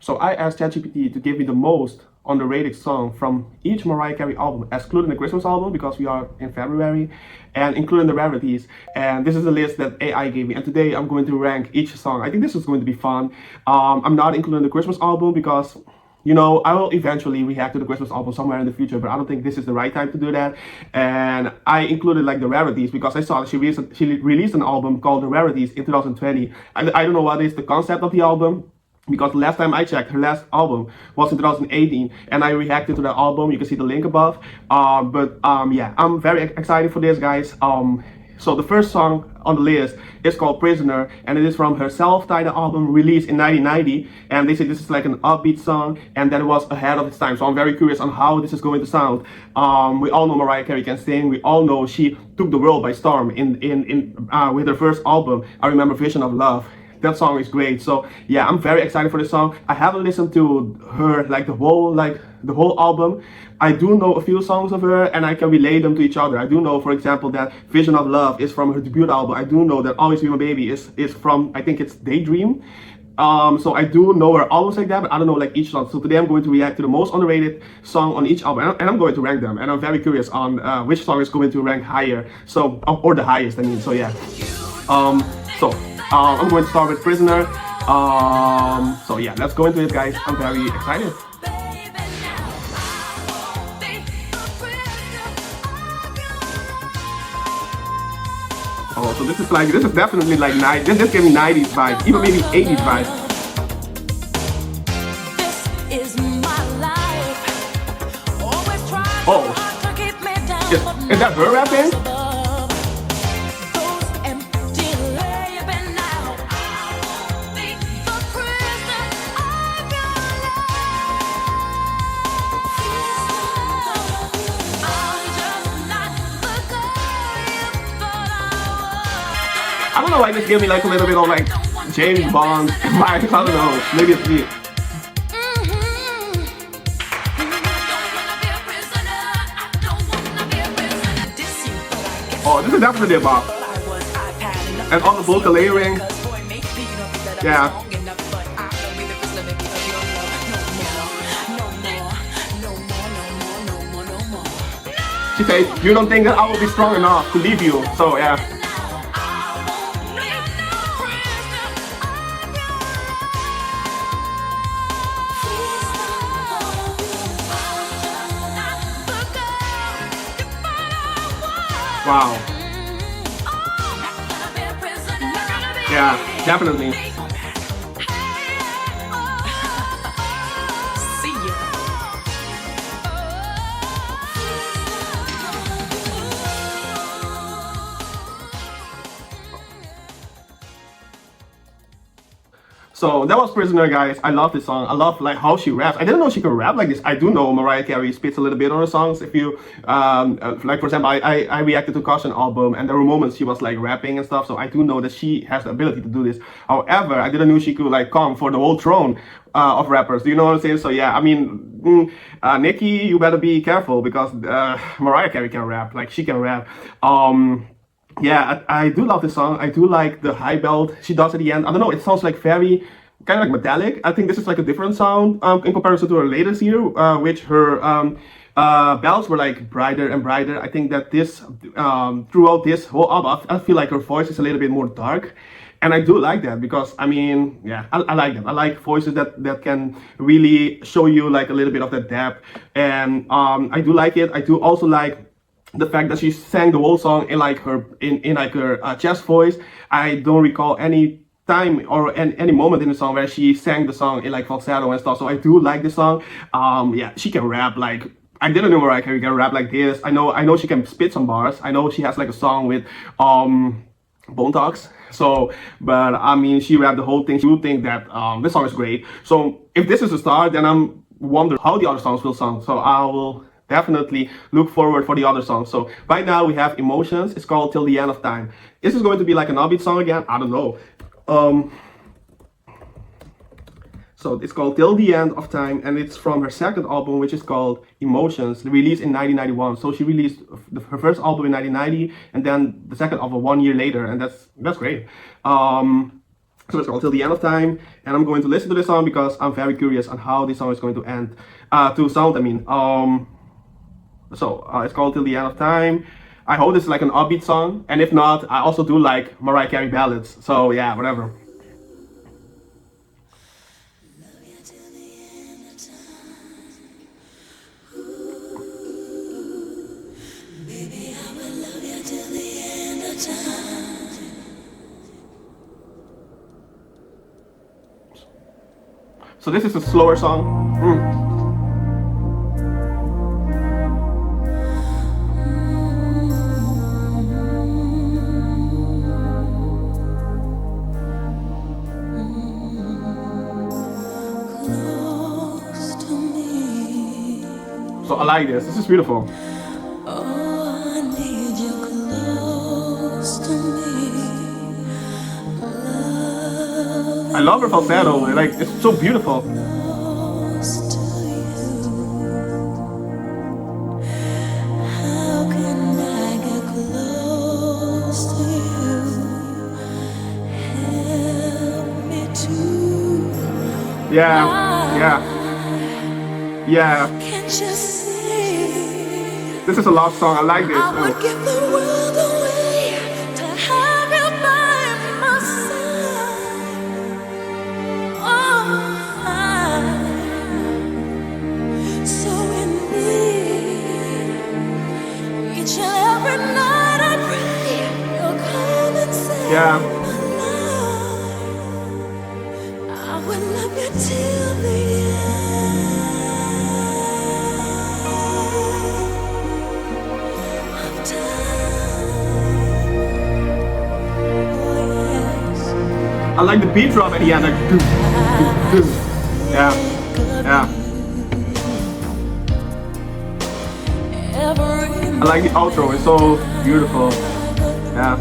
So I asked ChatGPT to give me the most underrated song from each Mariah Carey album, excluding the Christmas album because we are in February, and including the rarities. And this is the list that AI gave me. And today I'm going to rank each song. I think this is going to be fun. I'm not including the Christmas album because I will eventually react to the Christmas album somewhere in the future, but I don't think this is the right time to do that. And I included like the rarities because I saw that she released an album called The Rarities in 2020. I don't know what is the concept of the album, because the last time I checked, her last album was in 2018, and I reacted to the album. You can see the link above. Yeah, I'm very excited for this, guys. So the first song on the list is called Prisoner, and it is from her self-titled album released in 1990. And they say this is like an upbeat song, and that it was ahead of its time. So I'm very curious on how this is going to sound. We all know Mariah Carey can sing. We all know she took the world by storm with her first album. I remember Vision of Love. That song is great. So yeah, I'm very excited for this song. I haven't listened to her like the whole album. I do know a few songs of her, and I can relate them to each other. I do know, for example, that Vision of Love is from her debut album. I do know that Always Be My Baby is from, I think it's Daydream. So I do know her albums like that, but I don't know like each song. So today I'm going to react to the most underrated song on each album, and I'm going to rank them. And I'm very curious on which song is going to rank higher. So or the highest, I mean. So yeah. I'm going to start with Prisoner. So yeah, let's go into it, guys. I'm very excited. Oh, so this is definitely like this gave me 90s vibe, even maybe 80s vibe. Oh, is that her rapping? I don't know why this gave me like a little bit of like James Bond vibes. I don't know. Maybe it's me. Oh, this is definitely a bop. And all the vocal layering. Yeah. She says, "You don't think that I will be strong enough to leave you." So yeah. Wow. Yeah, definitely. So that was Prisoner, guys. I love this song. I love like how she raps. I didn't know she could rap like this. I do know Mariah Carey spits a little bit on her songs. If you like, for example, I reacted to Caution album, and there were moments she was like rapping and stuff. So I do know that she has the ability to do this. However, I didn't know she could like come for the whole throne of rappers. Do you know what I'm saying? So yeah, I mean, Nicki, you better be careful because Mariah Carey can rap. Like she can rap. Yeah, I do love this song. I do like the high belt she does at the end. I don't know, it sounds like very kind of like metallic. I think this is like a different sound in comparison to her latest year, which her belts were like brighter and brighter. I think that this throughout this whole album, I feel like her voice is a little bit more dark. And I do like that because, I mean, yeah, I like them. I like voices that can really show you like a little bit of that depth. And I do like it. I do also like the fact that she sang the whole song in like her chest voice. I don't recall any time or any moment in the song where she sang the song in like falsetto and stuff. So I do like this song. Yeah, she can rap like, I didn't know Mariah Carey can rap like this. I know she can spit some bars. I know she has like a song with Bone Thugs. So, but I mean, she rapped the whole thing. She would think that this song is great. So if this is a start, then I'm wondering how the other songs will sound. So I will definitely look forward for the other songs. So right now we have Emotions. It's called Till the End of Time. Is this going to be like an upbeat song again? I don't know. So it's called Till the End of Time, and it's from her second album, which is called Emotions, released in 1991. So she released her first album in 1990, and then the second album 1 year later, and that's great. So it's called Till the End of Time, and I'm going to listen to this song because I'm very curious on how this song is going to end, to sound. I mean, it's called Till the End of Time. I hope this is like an upbeat song, and if not, I also do like Mariah Carey ballads. So yeah, whatever. So this is a slower song. So I like this. This is beautiful. I love her falsetto. Like it's so beautiful. Yeah, yeah, yeah. This is a love song. I like this. I would give the world away to have you by my side. Oh, I'm so in need. Each and every night I pray you'll come and save Yeah. my life. I will love you till the I like the beat drop at the end. Like, doo, doo, doo. Yeah, yeah. I like the outro. It's so beautiful. Yeah.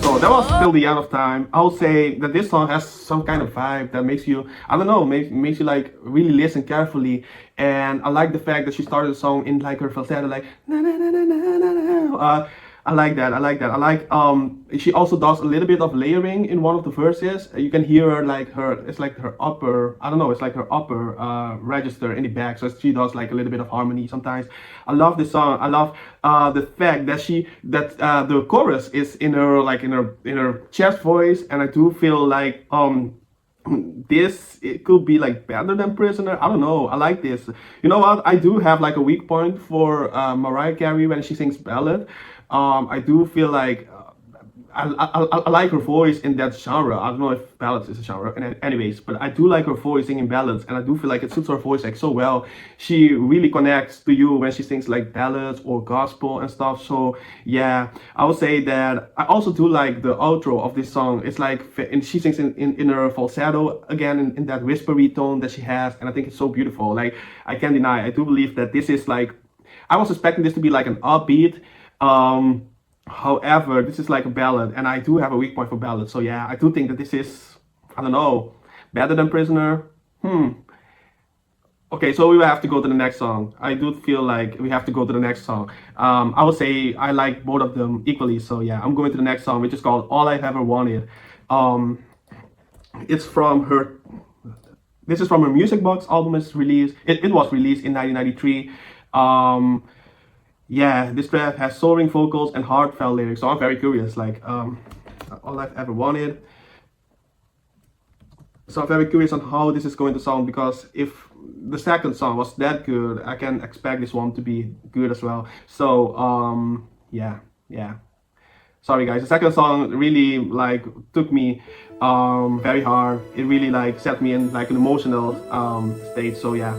So that was Till the End of Time. I would say that this song has some kind of vibe that makes you, I don't know, makes you like really listen carefully. And I like the fact that she started the song in like her falsetto, like na na na na na na na. I like that. I like that. I like she also does a little bit of layering in one of the verses. You can hear her like it's like her upper, I don't know, it's like her upper register in the back. So she does like a little bit of harmony sometimes. I love this song. I love the fact that the chorus is in her like in her chest voice, and I do feel like this it could be like better than Prisoner. I don't know. I like this. You know what? I do have like a weak point for Mariah Carey when she sings ballad. I do feel like I like her voice in that genre. I don't know if ballads is a genre, anyways, but I do like her voice singing ballads, and I do feel like it suits her voice like so well. She really connects to you when she sings like ballads or gospel and stuff. So yeah, I would say that I also do like the outro of this song. It's like, and she sings in her falsetto again in that whispery tone that she has, and I think it's so beautiful. Like I can't deny, I do believe that this is like, I was expecting this to be like an upbeat. However, this is like a ballad, and I do have a weak point for ballads. So yeah, I do think that this is, I don't know, better than Prisoner. Okay, so we will have to go to the next song. I do feel like we have to go to the next song. I would say I like both of them equally. So yeah, I'm going to the next song, which is called All I've Ever Wanted. It's from her. This is from her Music Box album. It's released. It was released in 1993. Yeah, this track has soaring vocals and heartfelt lyrics. So I'm very curious. Like All I've Ever Wanted. So I'm very curious on how this is going to sound, because if the second song was that good, I can expect this one to be good as well. So yeah. Sorry guys, the second song really like took me very hard. It really like set me in like an emotional state. So yeah.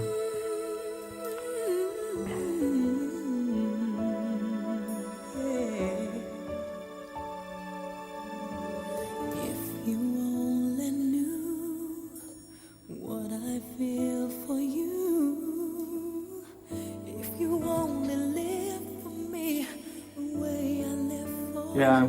Yeah.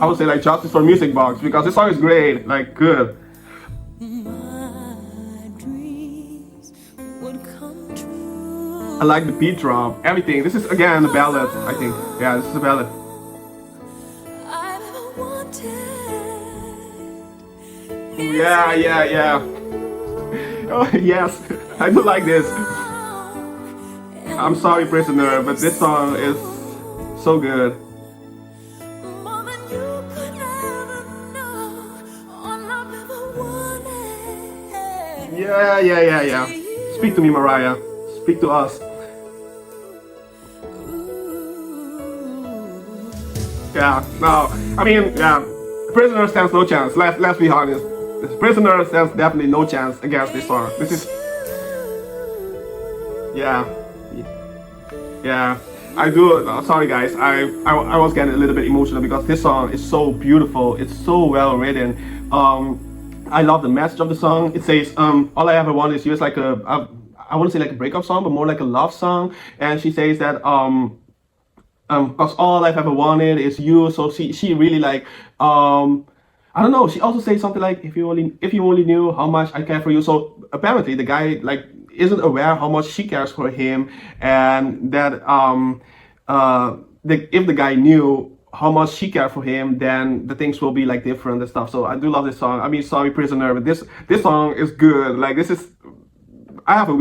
I would say like justice for Music Box, because this song is great, like good. I like the beat drop, everything. This is again a ballad, I think. Yeah, this is a ballad. I've ever wanted. Yeah, yeah, yeah. Oh, yes, I do like this. I'm sorry, prisoner, but this song is so good. More than you could ever know. All I've ever wanted. Yeah, yeah, yeah, yeah. Speak to me, Mariah. Speak to us. Yeah, no, I mean, yeah, prisoner stands no chance. Let's be honest. Prisoner stands definitely no chance against this song. This is, yeah, yeah. I do. Sorry, guys. I was getting a little bit emotional because this song is so beautiful. It's so well written. I love the message of the song. It says, all I ever want is you. It's like I wouldn't say like a breakup song, but more like a love song. And she says that because all I've ever wanted is you. So she really like I don't know. She also says something like if you only knew how much I care for you. So apparently the guy like isn't aware how much she cares for him, and that if the guy knew how much she cared for him, then the things will be like different and stuff. So I do love this song. I mean, sorry, prisoner, but this song is good. Like this is. I have a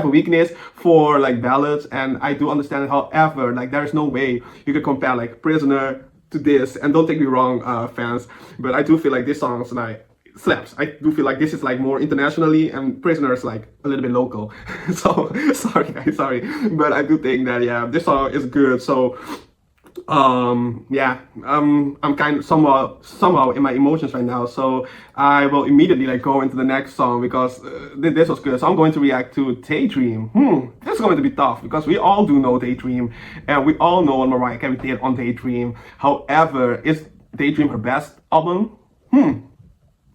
weakness for like ballads, and I do understand it. However, like there is no way you could compare like Prisoner to this. And don't take me wrong, fans, but I do feel like this song is like slaps. I do feel like this is like more internationally, and Prisoner is like a little bit local. So sorry guys, sorry, but I do think that yeah, this song is good. So yeah, I'm kind of somehow in my emotions right now, so I will immediately like go into the next song because this was good. So I'm going to react to Daydream. This is going to be tough because we all do know Daydream, and we all know what Mariah Carey did on Daydream. However, is Daydream her best album?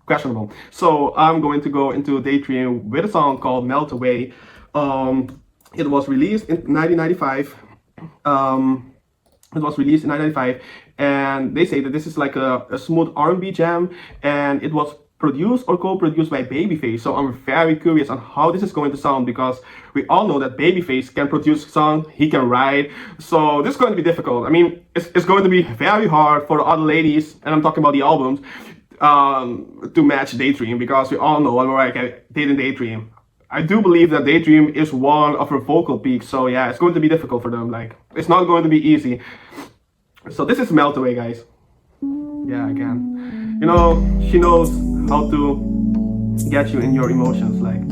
Questionable. So I'm going to go into Daydream with a song called Melt Away. It was released in 1995. It was released in 1995, and they say that this is like a smooth R&B jam, and it was produced or co-produced by Babyface. So I'm very curious on how this is going to sound because we all know that Babyface can produce songs, he can write. So this is going to be difficult. I mean, it's going to be very hard for the other ladies, and I'm talking about the albums, to match Daydream because we all know what Mariah Carey did in Daydream. I do believe that Daydream is one of her vocal peaks, so yeah, it's going to be difficult for them. Like, it's not going to be easy. So this is Melt Away, guys. Yeah, again. You know, she knows how to get you in your emotions, like.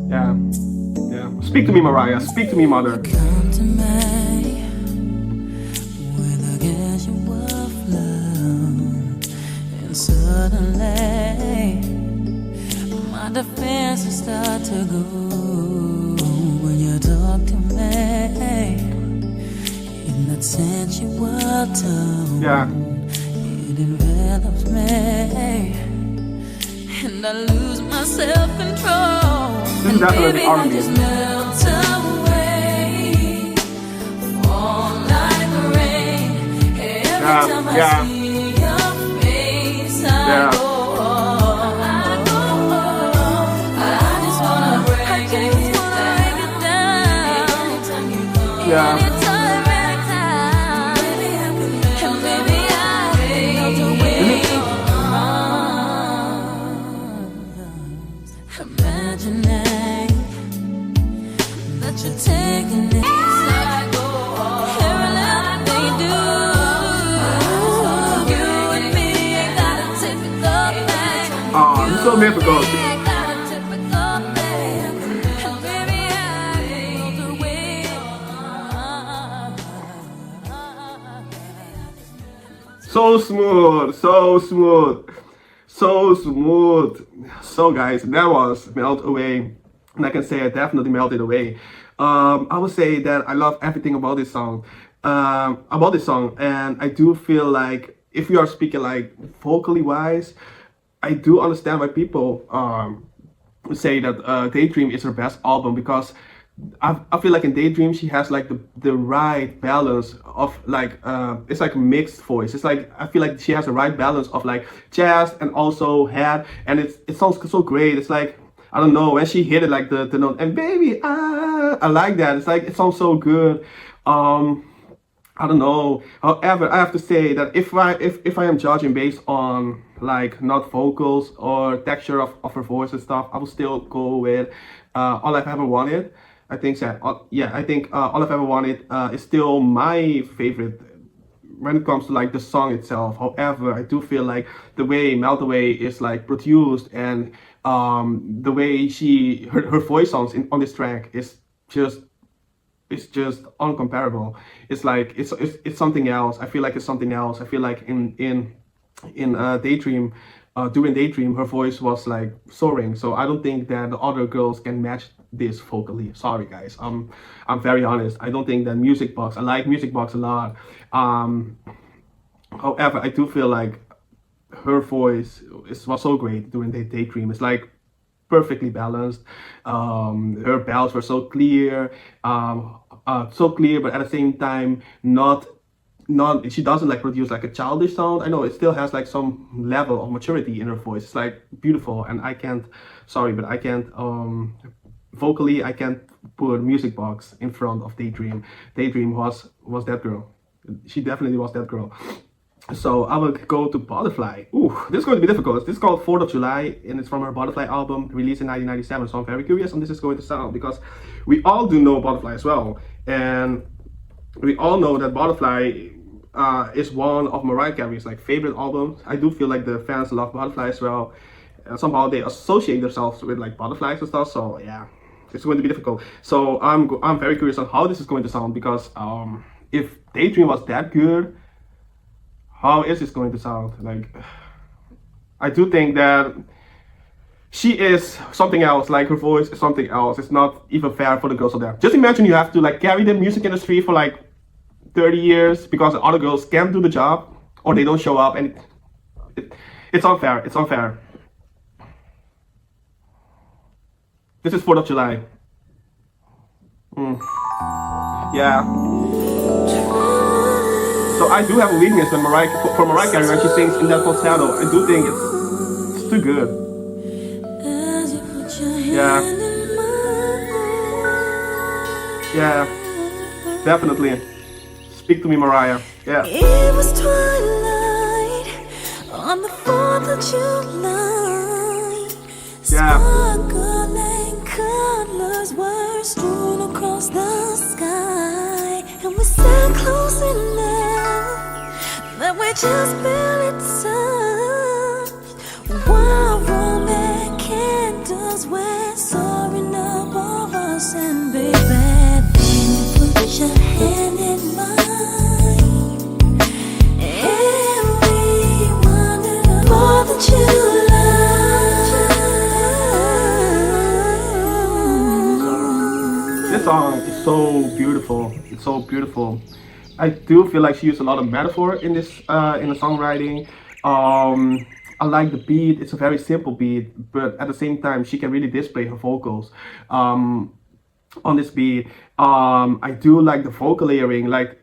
Yeah, yeah. Speak to me, Mariah. Speak to me, mother. Come to me with a casual flow, and suddenly my defenses start to go when you talk to me in that sensual tone. Yeah. It envelops me, and I lose my self-control. This is definitely Baby, I R&B. just melt away, fall like rain. Every time I yeah. see your face, I Yeah. go on. I just wanna break it down. Anytime you come, Yeah. anytime, baby, I can melt, baby, I melt away. Imagining that you're taking it inside, every little thing you do. You and me ain't got a typical thing. Oh, it's so difficult. Ain't got a typical thing. And baby, I melt away. So smooth, so smooth, so smooth. So guys, that was Melt Away, and I can say I definitely melted away. I would say that I love everything about this song, and I do feel like if you are speaking like vocally wise, I do understand why people say that Daydream is her best album because I feel like in Daydream she has like the right balance of like it's like a mixed voice. It's like I feel like she has the right balance of like chest and also head, and it sounds so great. It's like I don't know when she hit it like the note and baby I like that. It's like it sounds so good. Um, I don't know. However, I have to say that if I am judging based on like not vocals or texture of her voice and stuff, I will still go with All I've Ever Wanted. I think that yeah, I think All I've Ever Wanted is still my favorite when it comes to like the song itself. However, I do feel like the way Melt Away is like produced and the way her voice sounds on this track is just it's just uncomparable. It's like it's something else. I feel like it's something else. I feel like in Daydream, during Daydream, her voice was like soaring. So I don't think that the other girls can match this vocally. Sorry guys. I'm very honest. I don't think that Music Box. I like Music Box a lot. Um, However, I do feel like her voice was so great during the Daydream. It's like perfectly balanced. Her bells were so clear, but at the same time, not. She doesn't like produce like a childish sound. I know it still has like some level of maturity in her voice. It's like beautiful, and I can't. Sorry, but I can't. Vocally, I can't put Music Box in front of Daydream. Daydream was that girl. She definitely was that girl. So I will go to Butterfly. Ooh, this is going to be difficult. This is called 4th of July and it's from her Butterfly album released in 1997. So I'm very curious how this is going to sound because we all do know Butterfly as well. And we all know that Butterfly is one of Mariah Carey's like favorite albums. I do feel like the fans love Butterfly as well. Somehow they associate themselves with like butterflies and stuff. So yeah, it's going to be difficult. So I'm very curious on how this is going to sound because if Daydream was that good, how is this going to sound? Like, I do think that she is something else. Like her voice is something else. It's not even fair for the girls out there. Just imagine you have to like carry the music industry for like 30 years because the other girls can't do the job or they don't show up, and it's unfair. It's unfair. This is 4th of July. Yeah. So I do have a weakness for Mariah Carey when she sings in that falsetto. I do think it's too good. Yeah. Yeah. Definitely. Speak to me, Mariah. Yeah. It was twilight on the 4th of July. Yeah. Sparkling colors were strewn across the sky, and we sat close enough that we just barely touched, while Roman candles were soaring above us. And baby, then you put your hand in mine, and we wandered more than July. This song is so beautiful. It's so beautiful. I do feel like she used a lot of metaphor in this in the songwriting. I like the beat. It's a very simple beat, but at the same time, she can really display her vocals on this beat. I do like the vocal layering. Like,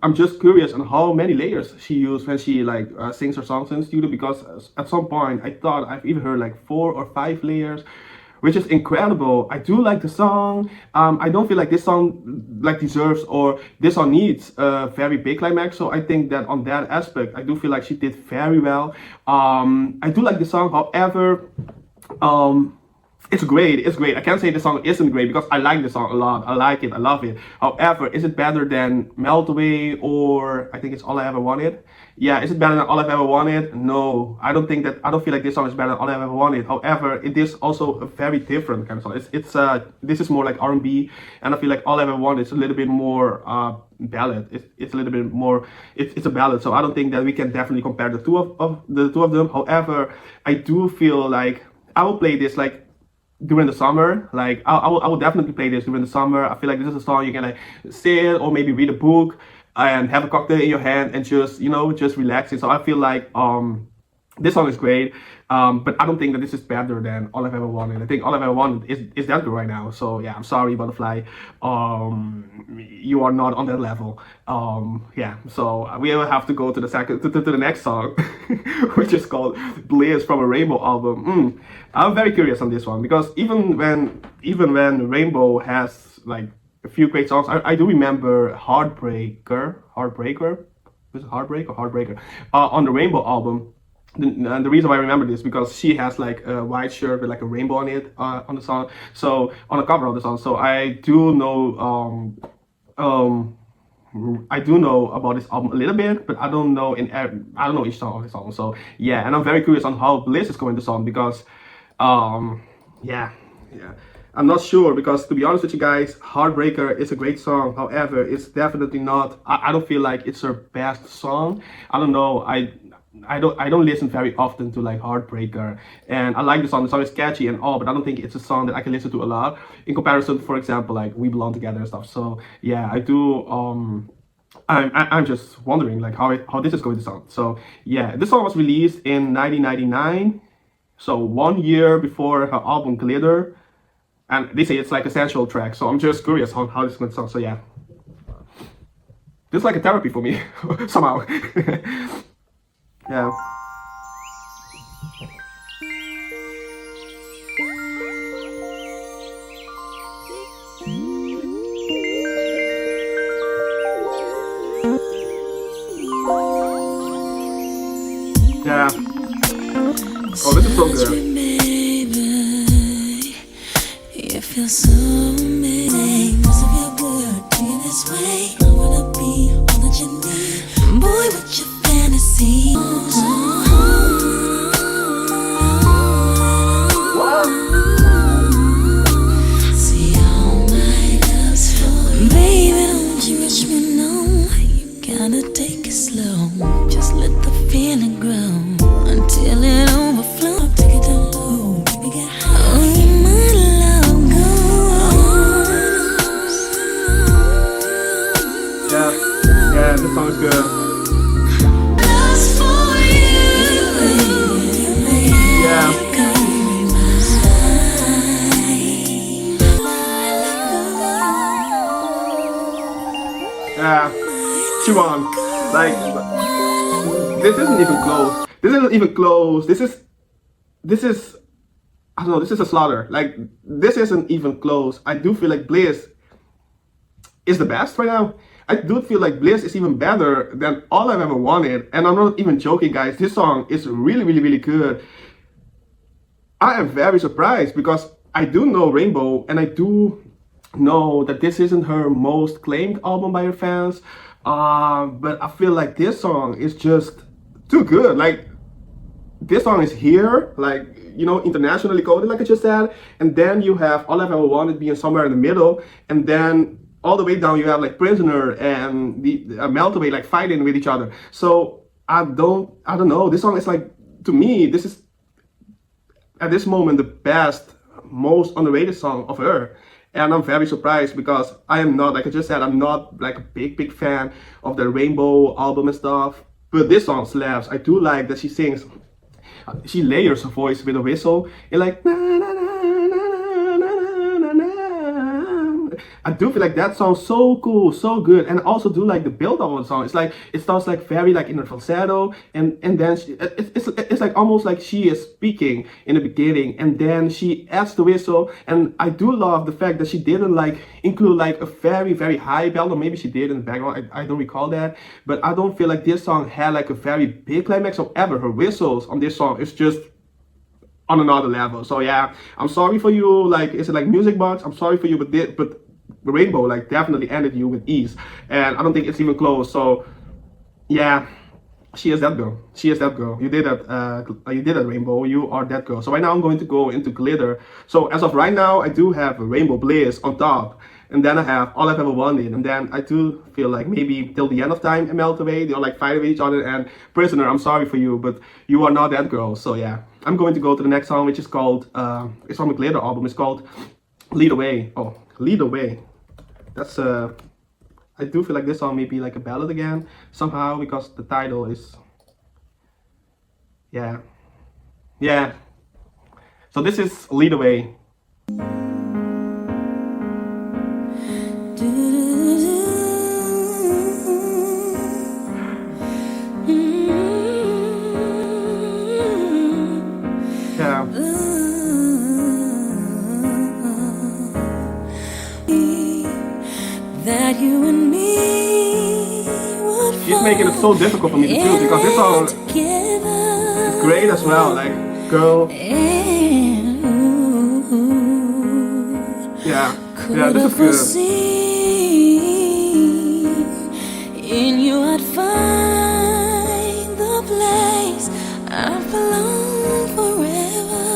I'm just curious on how many layers she used when she like sings her songs in the studio, because at some point I thought I've even heard like 4 or 5 layers, which is incredible. I do like the song. I don't feel like this song like deserves or this song needs a very big climax. So I think that on that aspect, I do feel like she did very well. I do like the song. However, it's great. It's great. I can't say the song isn't great because I like the song a lot. I like it. I love it. However, is it better than Melt Away or I think it's All I Ever Wanted? Yeah, is it better than All I've Ever Wanted? No, I don't think that. I don't feel like this song is better than All I've Ever Wanted. However, it is also a very different kind of song. This is more like R&B, and I feel like All I've Ever Wanted is a little bit more ballad. It's a little bit more. It's a ballad. So I don't think that we can definitely compare the two of them. However, I do feel like I will play this like during the summer. Like I will definitely play this during the summer. I feel like this is a song you can like sit or maybe read a book and have a cocktail in your hand and just, you know, just relaxing. So I feel like This song is great, but I don't think that this is better than All I've Ever Wanted. I think All I've Ever Wanted is that good right now. So yeah, I'm sorry, Butterfly. You are not on that level. Yeah, so we will have to go to the second to the next song, which is called Bliss from a Rainbow album. I'm very curious on this one because even when Rainbow has like a few great songs, I do remember Heartbreaker. Was it Heartbreak or Heartbreaker? On the Rainbow album. And the reason why I remember this because she has like a white shirt with like a rainbow on it on the song. So on the cover of the song. So I do know about this album a little bit, but I don't know I don't know each song of the song. So yeah, and I'm very curious on how Bliss is going to sound because yeah, yeah. I'm not sure because to be honest with you guys, Heartbreaker is a great song. However, it's definitely not. I don't feel like it's her best song. I don't know. I don't listen very often to like Heartbreaker, and I like the song. The song is catchy and all, but I don't think it's a song that I can listen to a lot in comparison to, for example, like We Belong Together and stuff. So yeah, I do. I'm just wondering like how this is going to sound. So yeah, this song was released in 1999, so 1 year before her album Glitter, and they say it's like a sensual track. So I'm just curious how this is going to sound. So yeah, this is like a therapy for me somehow. Yeah. Yeah. Oh, this is so good. You feel so amazing. Does it feel good to you this way? I wanna be all that you need. Boy, with your fantasy. See all my love's for baby, don't you rush me, no. You gotta take it slow. Just let the feeling grow until it overflows. Take it down low, baby, get high. Oh, you my love, go. Yeah, this song is good. Love's for you. Yeah. Yeah, she won. Like, this isn't even close. This isn't even close. This is I don't know. This is a slaughter. Like, this isn't even close. I do feel like Bliss is the best right now. I do feel like Bliss is even better than All I've Ever Wanted, and I'm not even joking, guys. This song is really, really, really good. I am very surprised because I do know Rainbow, and I do know that this isn't her most claimed album by her fans. But I feel like this song is just too good. Like, this song is here, like, internationally coded, like I just said, and then you have All I've Ever Wanted being somewhere in the middle, and then all the way down you have like Prisoner and the Melt Away like fighting with each other. So I don't know. This song is like, to me, this is at this moment the best, most underrated song of her. And I'm very surprised because I am not, like I just said, I'm not like a big fan of the Rainbow album and stuff. But this song slaps. I do like that she sings, she layers her voice with a whistle. And like, na, na, na, na, na, na, na, na. I do feel like that sounds so cool, so good. And I also do like the build up of the song. It's like, it starts like very like in a falsetto. And then it's like almost like she is speaking in the beginning. And then she adds the whistle. And I do love the fact that she didn't like include like a very, very high belt. Or maybe she did in the background. I don't recall that. But I don't feel like this song had like a very big climax. However, her whistles on this song is just on another level. So yeah, I'm sorry for you. Like, is it like Music Box? I'm sorry for you, but Rainbow like definitely ended you with ease, and I don't think it's even close. So yeah, she is that girl. She is that girl. You did that. You did that, Rainbow. You are that girl. So right now I'm going to go into Glitter. So as of right now, I do have Rainbow Bliss on top, and then I have All I've Ever Wanted, and then I do feel like maybe till the end of time and Melt Away, they're like fighting with each other. And Prisoner, I'm sorry for you, but you are not that girl. So yeah, I'm going to go to the next song, which is called it's from the Glitter album. It's called Lead Away. Oh, Lead Away. That's I do feel like this song may be like a ballad again somehow because the title is, Yeah. Yeah. So this is Lead Away. Yeah. That you and me would She's making it so difficult for me to choose because this song is great as well. Like, girl. Yeah. Yeah, this is good. In you I'd find the place I belong forever.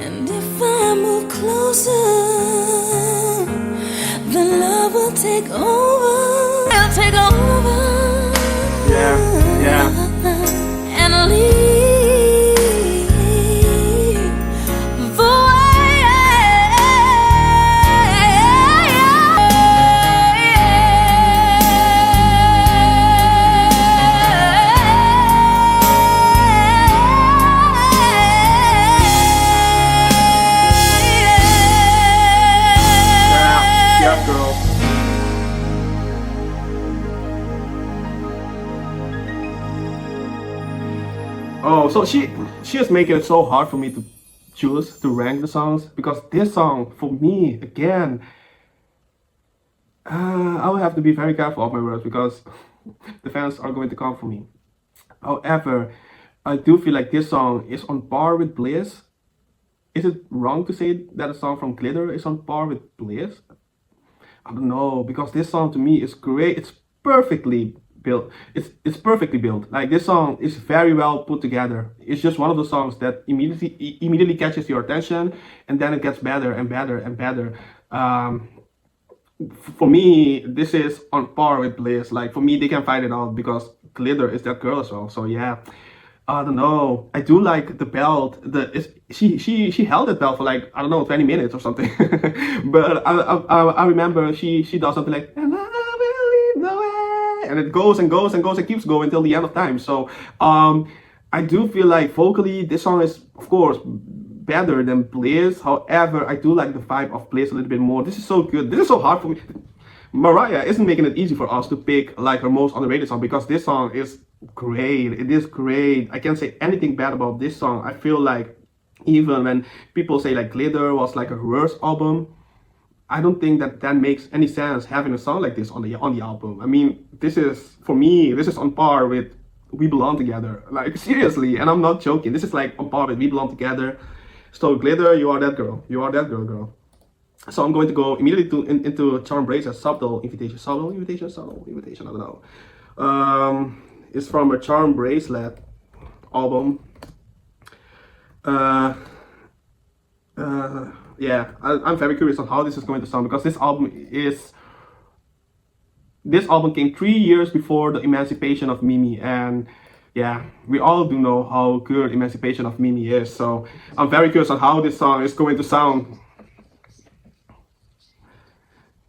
And if I move closer, then love will take over. It'll take over. Yeah, yeah. And leave the Yeah, girl. Oh, so she is making it so hard for me to choose to rank the songs because this song for me again, I will have to be very careful of my words because the fans are going to come for me. However, I do feel like this song is on par with Bliss. Is it wrong to say that a song from Glitter is on par with Bliss? I don't know, because this song to me is great. It's perfectly built. It's perfectly built. Like, this song is very well put together. It's just one of the songs that immediately catches your attention, and then it gets better and better and better. For me, this is on par with Bliss. Like, for me, they can fight it out because Glitter is that girl as well. So yeah, I don't know. I do like the belt. She held that belt for like, I don't know, 20 minutes or something. But I remember she does something like, and I will lead the way, and it goes and goes and goes and keeps going until the end of time. So I do feel like vocally this song is, of course, better than Bliss. However, I do like the vibe of Bliss a little bit more. This is so good. This is so hard for me. Mariah isn't making it easy for us to pick like her most underrated song because this song is great. It is great. I can't say anything bad about this song. I feel like even when people say like Glitter was like a worst album, I don't think that makes any sense having a song like this on the album. I mean, this is, for me, this is on par with We Belong Together. Like, seriously, and I'm not joking. This is like on par with We Belong Together. So Glitter, you are that girl. You are that girl. So I'm going to go immediately into Charm Bracelet, Subtle Invitation. Subtle Invitation, I don't know. It's from a Charm Bracelet album. Yeah, I'm very curious on how this is going to sound because this album came 3 years before the Emancipation of Mimi, and yeah, we all do know how good Emancipation of Mimi is. So I'm very curious on how this song is going to sound.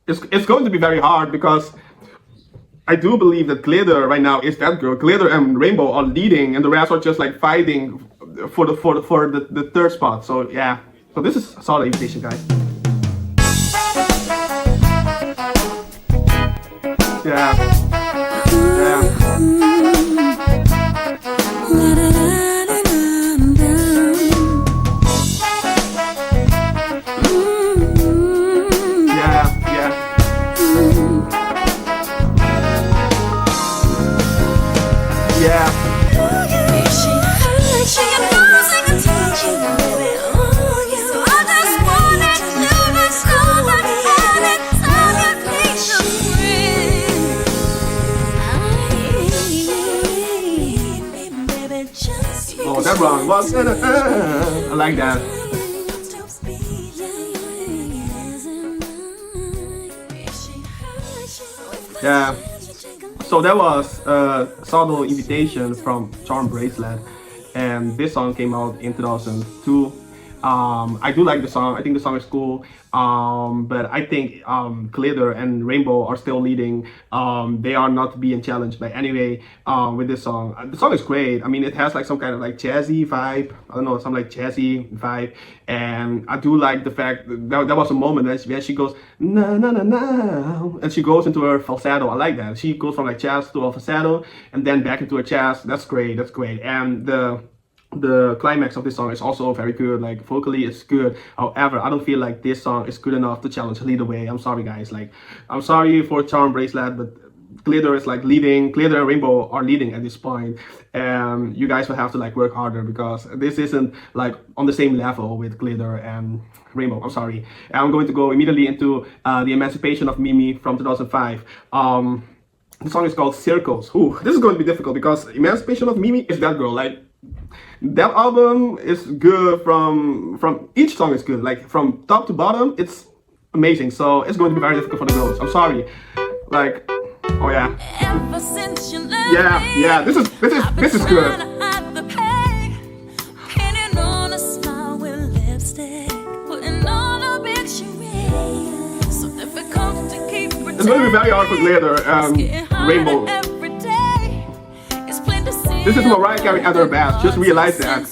It's going to be very hard because I do believe that Glitter right now is that girl. Glitter and Rainbow are leading, and the rest are just like fighting for the third spot. So yeah, so this is a solid invitation, guys. Yeah, yeah. Oh, that wrong. I like that. Yeah. So that was a Subtle Invitation from Charm Bracelet, and this song came out in 2002. I do like the song. I think the song is cool. But I think Glitter and Rainbow are still leading. They are not being challenged by anyway with this song. The song is great. I mean, it has like some kind of like jazzy vibe. I don't know, some like jazzy vibe. And I do like the fact that there was a moment where she goes na na na na, and she goes into her falsetto. I like that. She goes from like jazz to a falsetto and then back into a jazz. That's great. That's great. And the climax of this song is also very good. Like vocally it's good. However, I don't feel like this song is good enough to challenge Lead Away. I'm sorry guys, like I'm sorry for Charm Bracelet, but Glitter is like leading. Glitter and Rainbow are leading at this point, and you guys will have to like work harder because this isn't like on the same level with Glitter and Rainbow. I'm sorry. And I'm going to go immediately into the Emancipation of Mimi from 2005. The song is called Circles. Ooh, this is going to be difficult because Emancipation of Mimi is that girl. Like that album is good from each song is good. Like from top to bottom, it's amazing. So it's going to be very difficult for the girls. I'm sorry. Like, oh yeah. Ever since you left Yeah, this is good. It's going to be very hard for Glitter and Rainbow. This is Mariah Carey at her best. Just realize that.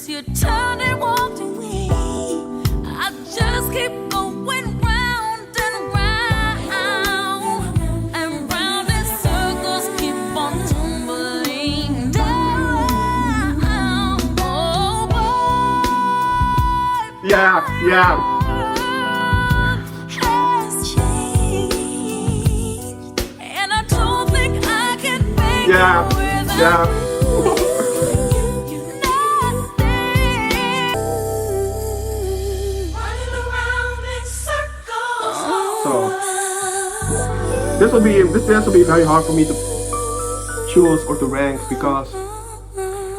Yeah. Yeah. So this will be very hard for me to choose or to rank because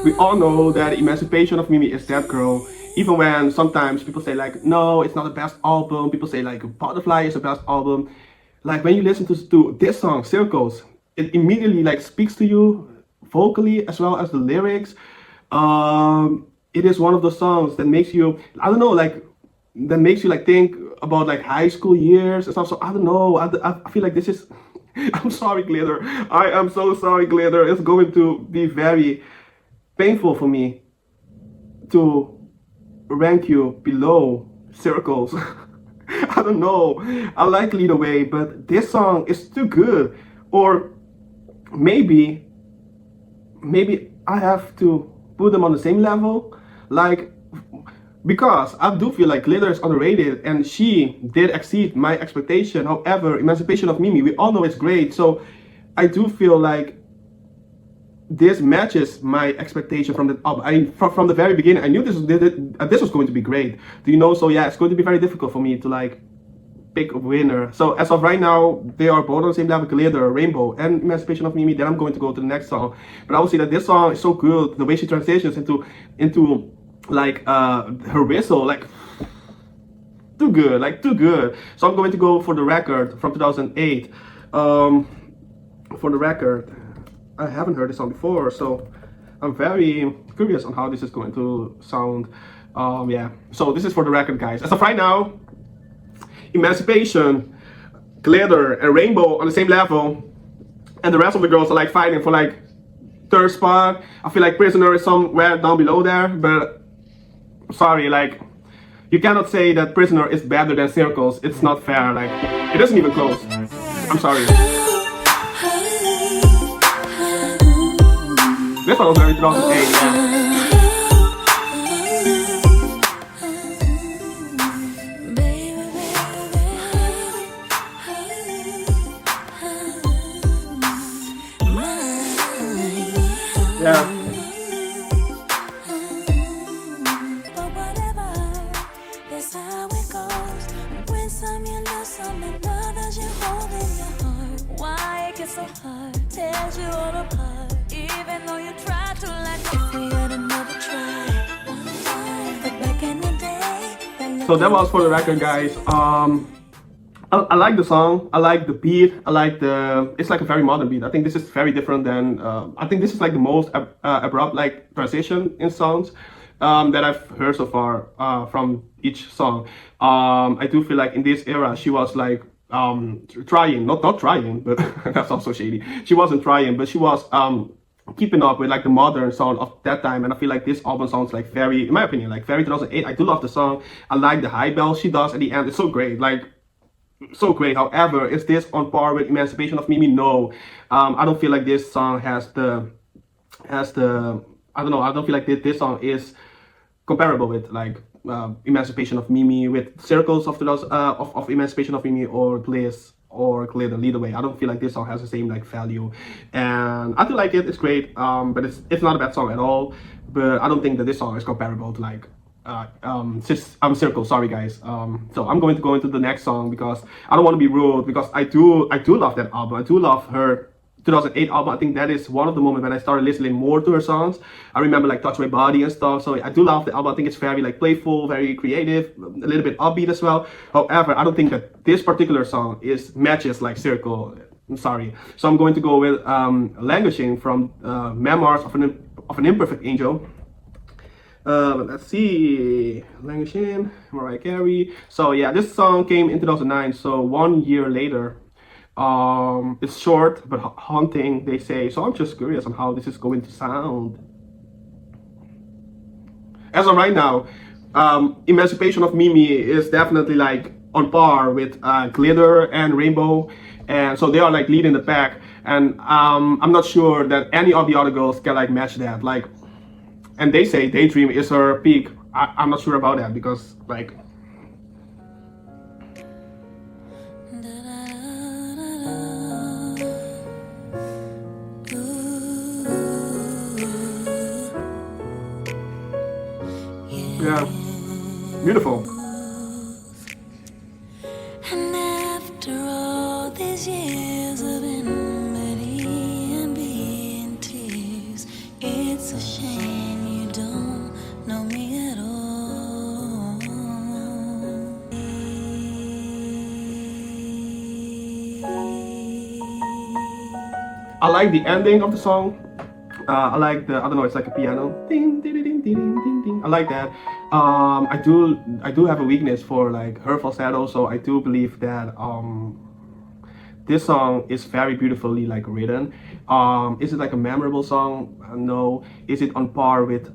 we all know that Emancipation of Mimi is that girl. Even when sometimes people say like, no, it's not the best album. People say like Butterfly is the best album. Like when you listen to this song, Circles, it immediately like speaks to you vocally as well as the lyrics. It is one of those songs that makes you, I don't know, like that makes you like think about like high school years and stuff. So I don't know. I feel like this is. I'm sorry, Glitter. I am so sorry, Glitter. It's going to be very painful for me to rank you below Circles. I don't know. I like Lead Away, but this song is too good. Or maybe I have to put them on the same level. Like, because I do feel like Glitter is underrated and she did exceed my expectation. However, Emancipation of Mimi, we all know it's great. So I do feel like this matches my expectation from the album. From the very beginning, I knew this was going to be great. Do you know? So yeah, it's going to be very difficult for me to like pick a winner. So as of right now, they are both on the same level, Glitter, Rainbow, and Emancipation of Mimi. Then I'm going to go to the next song. But I will say that this song is so good. The way she transitions into like her whistle, like too good, like too good. So I'm going to go for The Record from 2008. For The Record, I haven't heard this song before, so I'm very curious on how this is going to sound. Yeah, so this is For The Record, guys. As of right now, Emancipation, Glitter, and Rainbow on the same level, and the rest of the girls are like fighting for like third spot. I feel like Prisoner is somewhere down below there, but sorry, like you cannot say that Prisoner is better than Circles. It's not fair. Like it isn't even close. I'm sorry. This one was very 2008. Yeah. Yeah. But whatever, that's how it goes. When some you love, some you love that you hold in your heart. Why it gets so hard, tears you all apart. Even though you try to let go. If we had another try, but back in the day. So that was For The Record, guys. I like the song. I like the beat. I like it's like a very modern beat. I think this is very different than, I think this is like the most abrupt like transition in songs. that I've heard so far from each song. I do feel like in this era she was like trying, not trying, but that's also shady. She wasn't trying, but she was keeping up with like the modern sound of that time. And I feel like this album sounds like very, in my opinion, like very 2008. I do love the song. I like the high bell she does at the end. It's so great. Like so great. However, is this on par with Emancipation of Mimi? No. I don't feel like this song has the I don't know. I don't feel like this song is comparable with like Emancipation of Mimi, with Circles of of Emancipation of Mimi, or Bliss or Glitter. Lead Away. I don't feel like this song has the same like value, and I do like it. It's great, but it's not a bad song at all. But I don't think that this song is comparable to like Circle. Sorry guys. So I'm going to go into the next song because I don't want to be rude, because I do love that album. I do love her 2008 album. I think that is one of the moments when I started listening more to her songs. I remember like Touch My Body and stuff. So I do love the album. I think it's very like playful, very creative, a little bit upbeat as well. However, I don't think that this particular song matches like Circle. I'm sorry. So I'm going to go with Languishing from Memoirs of an Imperfect Angel. Let's see, Languishing, Mariah Carey. So yeah, this song came in 2009, so 1 year later. It's short but haunting, they say. So I'm just curious on how this is going to sound. As of right now, Emancipation of Mimi is definitely like on par with Glitter and Rainbow, and so they are like leading the pack. And I'm not sure that any of the other girls can like match that. Like. And they say Daydream is her peak. I'm not sure about that, because like yeah, beautiful. And after all these years of enmity and being tears, it's a shame you don't know me at all. I like the ending of the song. I like the, I don't know, it's like a piano. Ding, ding, ding, ding, ding, ding, ding. I like that. I do have a weakness for like her falsetto, so I do believe that this song is very beautifully like written. Is it like a memorable song? No. Is it on par with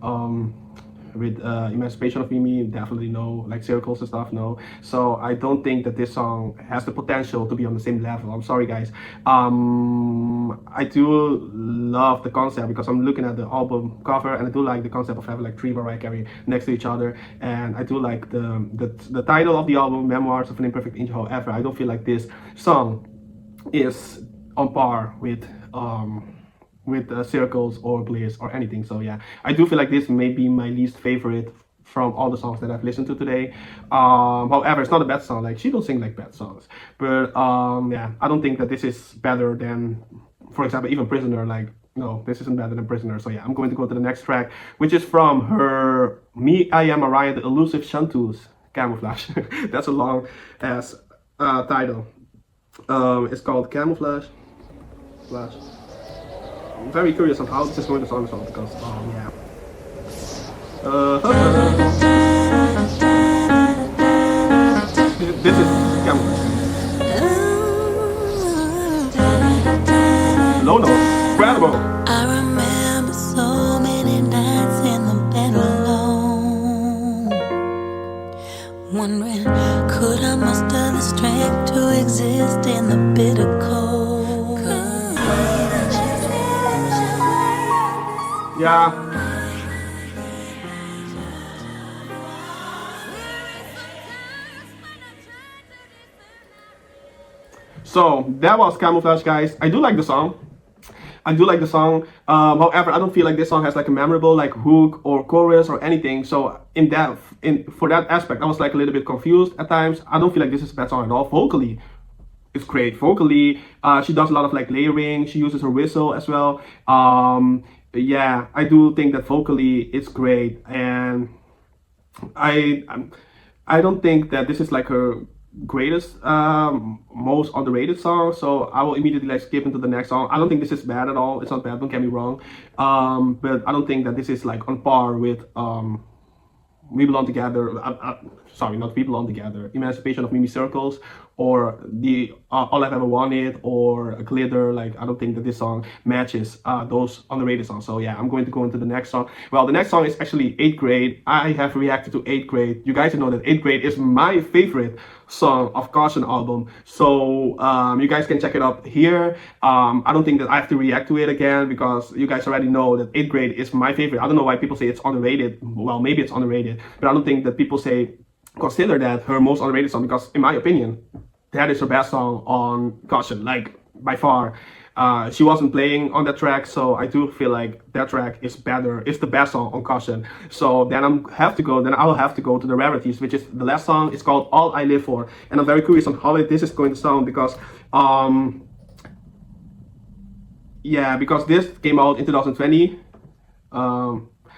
Emancipation of Mimi? Definitely no. Like Circles and stuff, no. So I don't think that this song has the potential to be on the same level. I'm sorry guys. I do love the concept, because I'm looking at the album cover, and I do like the concept of having like three Mariah Carey next to each other, and I do like the title of the album, Memoirs of an Imperfect Angel. However, I don't feel like this song is on par with Circles or Bliss or anything. So yeah, I do feel like this may be my least favorite from all the songs that I've listened to today. However, it's not a bad song. Like, she don't sing like bad songs, but yeah, I don't think that this is better than, for example, even Prisoner. Like, no, this isn't better than Prisoner. So yeah, I'm going to go to the next track, which is from her Me, I Am Mariah, the Elusive Chanteuse, Camouflage. That's a long ass title. It's called Camouflage. I'm very curious on how this is going to sound as well, because yeah. This is Camouflage. Low note, incredible. I remember so many nights in the bed alone, wondering, could I muster the strength to exist in the bitter cold? Yeah. So that was Camouflage, guys. I do like the song. However, I don't feel like this song has like a memorable like hook or chorus or anything. So for that aspect, I was like a little bit confused at times. I don't feel like this is a bad song at all. Vocally, it's great. Vocally, she does a lot of like layering. She uses her whistle as well. Yeah, I do think that vocally it's great, and I don't think that this is like her greatest, most underrated song. So I will immediately like skip into the next song. I don't think this is bad at all. It's not bad, don't get me wrong. But I don't think that this is like on par with We Belong Together, sorry, not We Belong Together, Emancipation of Mimi Circles, or the All I've Ever Wanted, or Glitter. Like, I don't think that this song matches those underrated songs. So yeah, I'm going to go into the next song. Well, the next song is actually 8th Grade. I have reacted to 8th Grade. You guys know that 8th Grade is my favorite song of Caution album. So you guys can check it out here. I don't think that I have to react to it again because you guys already know that 8th Grade is my favorite. I don't know why people say it's underrated. Well, maybe it's underrated, but I don't think that people consider that her most underrated song, because in my opinion, that is her best song on Caution, like by far. She wasn't playing on that track, so I do feel like that track is better. It's the best song on Caution. So then I'll have to go to the Rarities, which is the last song. It's called All I Live For, and I'm very curious on how this is going to sound because yeah, because this came out in 2020.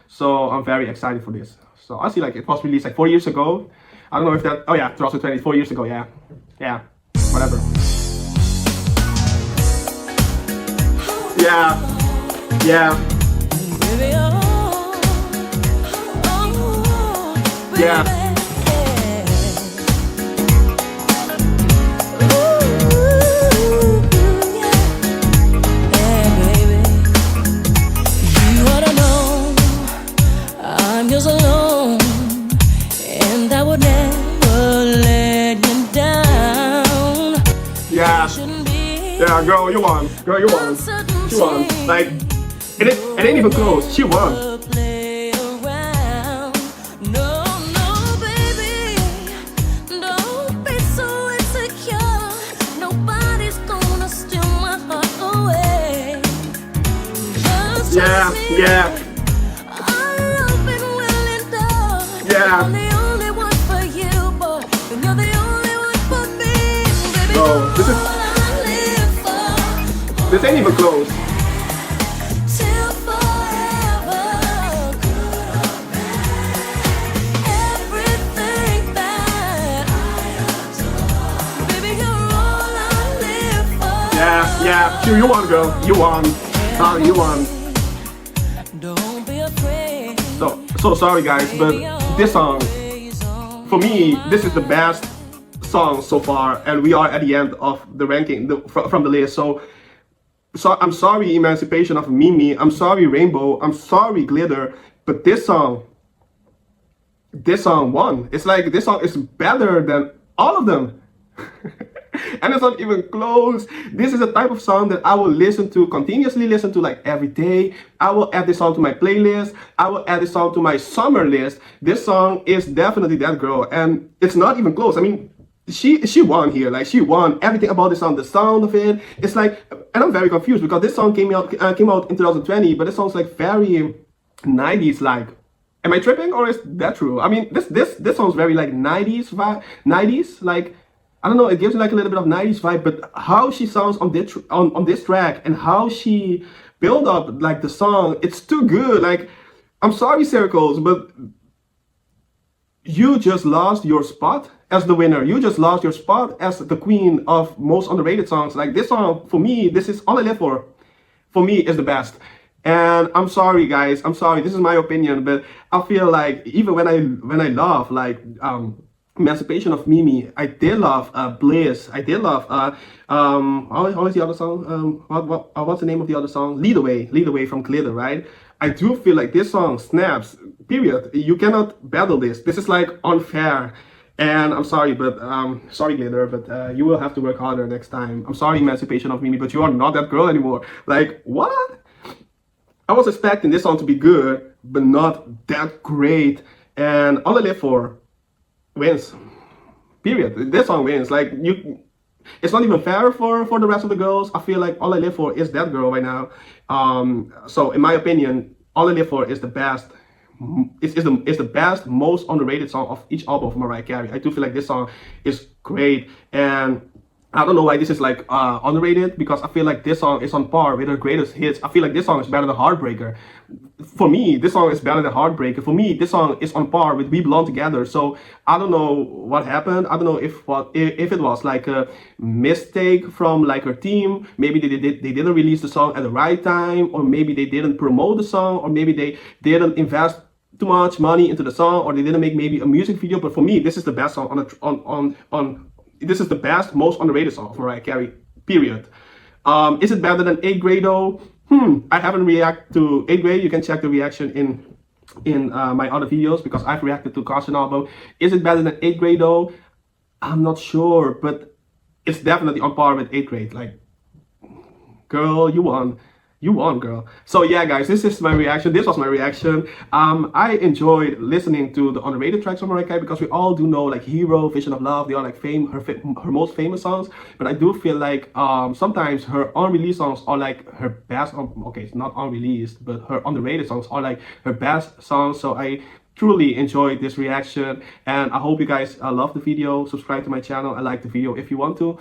So I'm very excited for this. So I see like it was released like 4 years ago. I don't know if that, oh yeah, 2020, 4 years ago, yeah. Yeah, whatever. Yeah, yeah. Yeah. Just alone, and I would never let you down. Yeah, yeah, girl, you won. Girl, you won. She won. Like, it ain't even close. She won. Yeah, yeah. Yeah. I'm the only one for you, boy, and you're the only one for me. Baby, Bro, this ain't even close. Till forever, good or bad, everything that I adore. Baby, you're all I live for. Yeah, yeah. You won, girl. You won. Sorry, you won. Don't be afraid. So sorry, guys, but this song, for me, this is the best song so far, and we are at the end of the ranking from the list. So I'm sorry, Emancipation of Mimi. I'm sorry, Rainbow. I'm sorry, Glitter. But this song won. It's like this song is better than all of them. And it's not even close. This is a type of song that I will continuously listen to like every day. I will add this song to my playlist. I will add this song to my summer list. This song is definitely that girl, and it's not even close. I mean, she won here. Like, she won everything about this song, the sound of it. It's like, and I'm very confused because this song came out in 2020, but it sounds like very 90s like. Am I tripping, or is that true? I mean, this sounds very like 90s vibe, 90s like. I don't know, it gives me like a little bit of 90s vibe, but how she sounds on this track and how she build up like the song, it's too good. Like, I'm sorry, Circles, but you just lost your spot as the winner. You just lost your spot as the queen of most underrated songs. Like, this song, for me, this is All I Live For me, is the best. And I'm sorry, guys, I'm sorry, this is my opinion, but I feel like even when I love like Emancipation of Mimi, I did love Bliss. I did love how is the other song? What's the name of the other song? Lead Away from Glitter, right? I do feel like this song snaps. Period. You cannot battle this. This is like unfair. And I'm sorry, but sorry, Glitter, but you will have to work harder next time. I'm sorry, Emancipation of Mimi, but you are not that girl anymore. Like, what? I was expecting this song to be good, but not that great. And All I Live For wins. Period. This song wins. Like, it's not even fair for the rest of the girls. I feel like All I Live For is that girl right now. So in my opinion, All I Live For is the best. Is the best, most underrated song of each album of Mariah Carey. I do feel like this song is great, and I don't know why this is like underrated, because I feel like this song is on par with her greatest hits. I feel like this song is better than Heartbreaker. For me, this song is better than Heartbreaker. For me, this song is on par with We Belong Together. So I don't know what happened. I don't know if it was like a mistake from like her team. Maybe they didn't release the song at the right time, or maybe they didn't promote the song, or maybe they didn't invest too much money into the song, or they didn't make maybe a music video. But for me, this is the best song on this is the best, most underrated song of Mariah Carey, period. Is it better than 8th Grade though? I haven't reacted to 8th Grade. You can check the reaction in my other videos, because I've reacted to Caution album. Is it better than 8th Grade though? I'm not sure, but it's definitely on par with 8th Grade. Like, girl, you won. You won, girl. So yeah, guys, this is my reaction. This was my reaction. I enjoyed listening to the underrated tracks of Mariah Carey, because we all do know like Hero, Vision of Love. They are like her most famous songs. But I do feel like sometimes her unreleased songs are like her best. Okay, it's not unreleased, but her underrated songs are like her best songs. So I truly enjoyed this reaction, and I hope you guys love the video. Subscribe to my channel and like the video if you want to.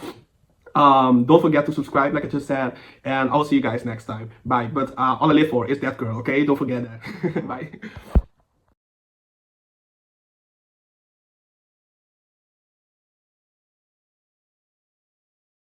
Don't forget to subscribe, like I just said, and I'll see you guys next time. Bye. But all I live for is that girl, okay? Don't forget that. Bye.